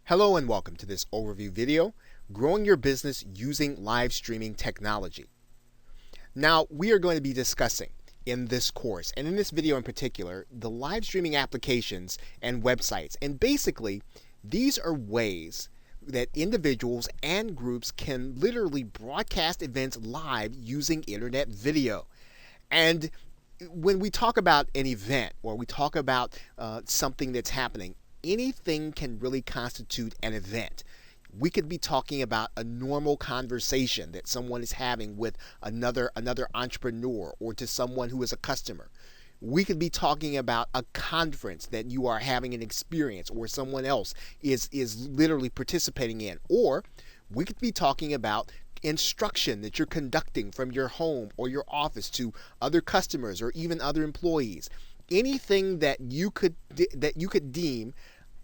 Hello and welcome to this overview video, Growing Your Business Using Live Streaming Technology. Now, we are going to be discussing in this course, and in this video in particular, the live streaming applications and websites. And basically, these are ways that individuals and groups can literally broadcast events live using internet video. And when we talk about an event or we talk about something that's happening, anything can really constitute an event. We could be talking about a normal conversation that someone is having with another entrepreneur or to someone who is a customer. We could be talking about a conference that you are having an experience or someone else is literally participating in. Or we could be talking about instruction that you're conducting from your home or your office to other customers or even other employees. Anything that you could deem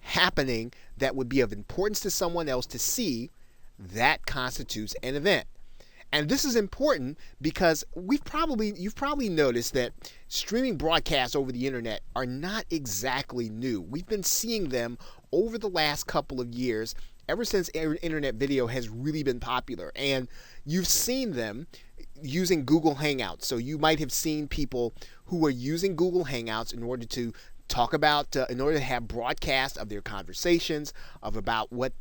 happening that would be of importance to someone else to see, that constitutes an event. And this is important because you've probably noticed that streaming broadcasts over the internet are not exactly new. We've been seeing them over the last couple of years, ever since internet video has really been popular. And you've seen them using Google Hangouts. So you might have seen people who are using Google Hangouts in order to talk about, in order to have broadcasts of their conversations, of about what.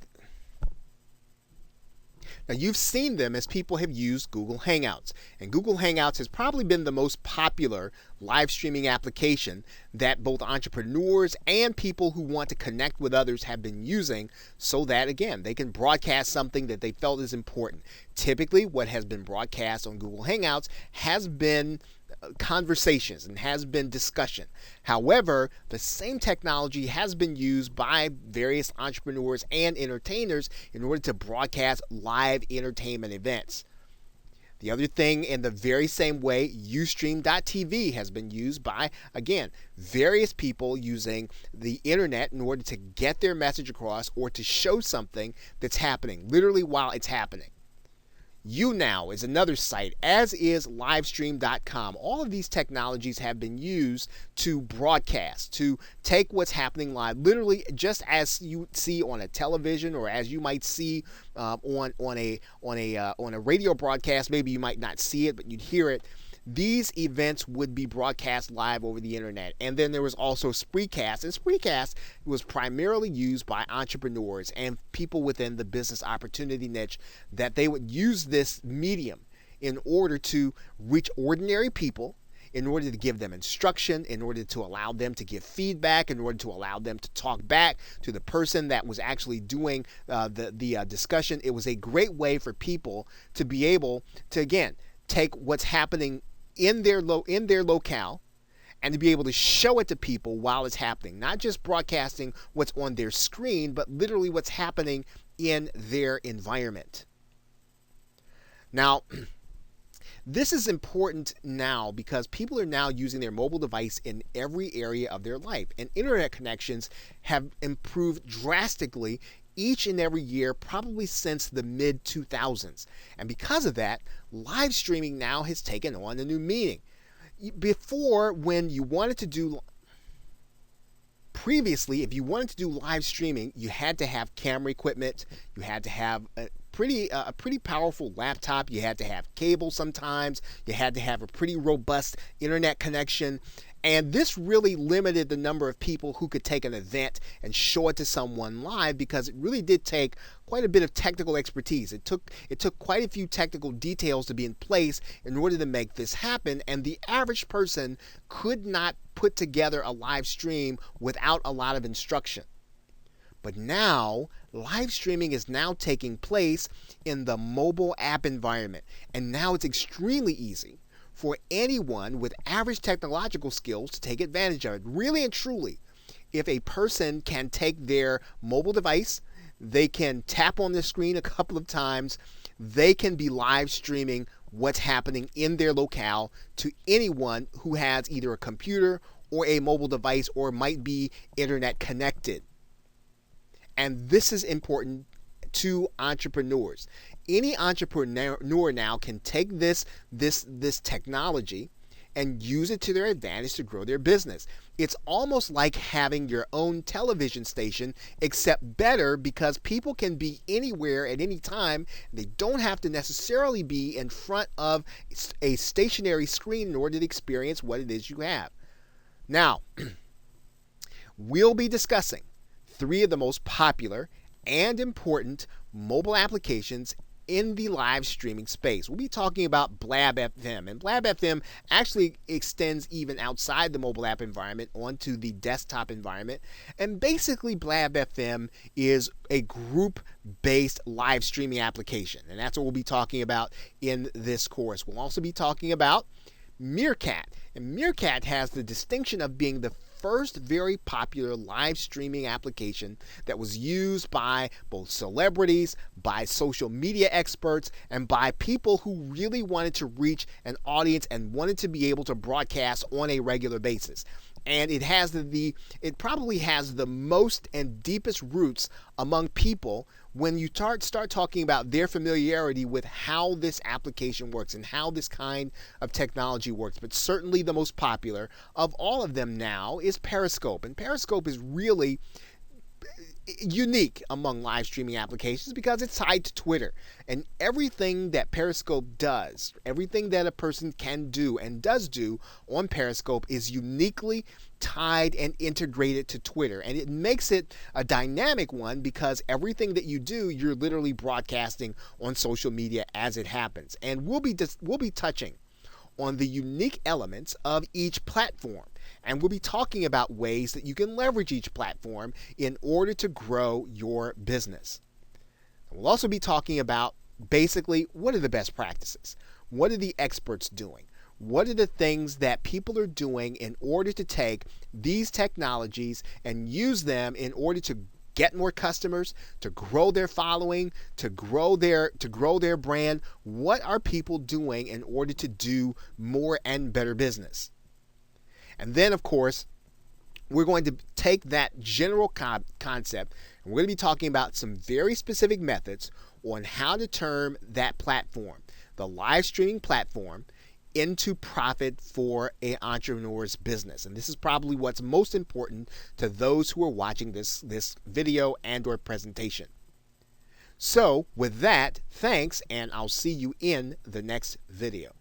Now, you've seen them as people have used Google Hangouts. And Google Hangouts has probably been the most popular live streaming application that both entrepreneurs and people who want to connect with others have been using so that, again, they can broadcast something that they felt is important. Typically, what has been broadcast on Google Hangouts has been conversations and has been discussion. However, the same technology has been used by various entrepreneurs and entertainers in order to broadcast live entertainment events. The other thing, in the very same way, Ustream.tv has been used by, again, various people using the internet in order to get their message across or to show something that's happening, literally while it's happening. YouNow is another site, as is Livestream.com. All of these technologies have been used to broadcast, to take what's happening live, literally just as you see on a television or as you might see on a radio broadcast. Maybe you might not see it, but you'd hear it. These events would be broadcast live over the internet. And then there was also Spreecast. And Spreecast was primarily used by entrepreneurs and people within the business opportunity niche, that they would use this medium in order to reach ordinary people, in order to give them instruction, in order to allow them to give feedback, in order to allow them to talk back to the person that was actually doing the discussion. It was a great way for people to be able to, again, take what's happening in their locale and to be able to show it to people while it's happening. Not just broadcasting what's on their screen, but literally what's happening in their environment. Now, this is important now because people are now using their mobile device in every area of their life, and internet connections have improved drastically each and every year, probably since the mid-2000s. And because of that, live streaming now has taken on a new meaning. Before, when you wanted to do, previously, if you wanted to do live streaming, you had to have camera equipment, you had to have a pretty powerful laptop, you had to have cable sometimes, you had to have a pretty robust internet connection. And this really limited the number of people who could take an event and show it to someone live, because it really did take quite a bit of technical expertise. It took quite a few technical details to be in place in order to make this happen, and the average person could not put together a live stream without a lot of instruction. But now, live streaming is now taking place in the mobile app environment, and now it's extremely easy for anyone with average technological skills to take advantage of it. Really and truly, if a person can take their mobile device, they can tap on the screen a couple of times, they can be live streaming what's happening in their locale to anyone who has either a computer or a mobile device or might be internet connected. And this is important to entrepreneurs. Any entrepreneur now can take this technology and use it to their advantage to grow their business. It's almost like having your own television station, except better, because people can be anywhere at any time. They don't have to necessarily be in front of a stationary screen in order to experience what it is you have. Now, we'll be discussing 3 of the most popular and important mobile applications in the live streaming space. We'll be talking about Blab FM, and Blab FM actually extends even outside the mobile app environment onto the desktop environment. And basically, Blab FM is a group-based live streaming application, and that's what we'll be talking about in this course. We'll also be talking about Meerkat, and Meerkat has the distinction of being the first very popular live streaming application that was used by both celebrities, by social media experts, and by people who really wanted to reach an audience and wanted to be able to broadcast on a regular basis. And it probably has the most and deepest roots among people when you start talking about their familiarity with how this application works and how this kind of technology works. But certainly the most popular of all of them now is Periscope. And Periscope is really unique among live streaming applications because it's tied to Twitter, and everything that Periscope does, everything that a person can do and does do on Periscope is uniquely tied and integrated to Twitter, and it makes it a dynamic one because everything that you do, you're literally broadcasting on social media as it happens. And we'll be touching on the unique elements of each platform. And we'll be talking about ways that you can leverage each platform in order to grow your business. We'll also be talking about basically what are the best practices? What are the experts doing? What are the things that people are doing in order to take these technologies and use them in order to get more customers, to grow their following, to grow their brand? What are people doing in order to do more and better business? And then, of course, we're going to take that general concept, and we're going to be talking about some very specific methods on how to turn that platform, the live streaming platform, into profit for an entrepreneur's business. And this is probably what's most important to those who are watching this video and or presentation. So with that, thanks, and I'll see you in the next video.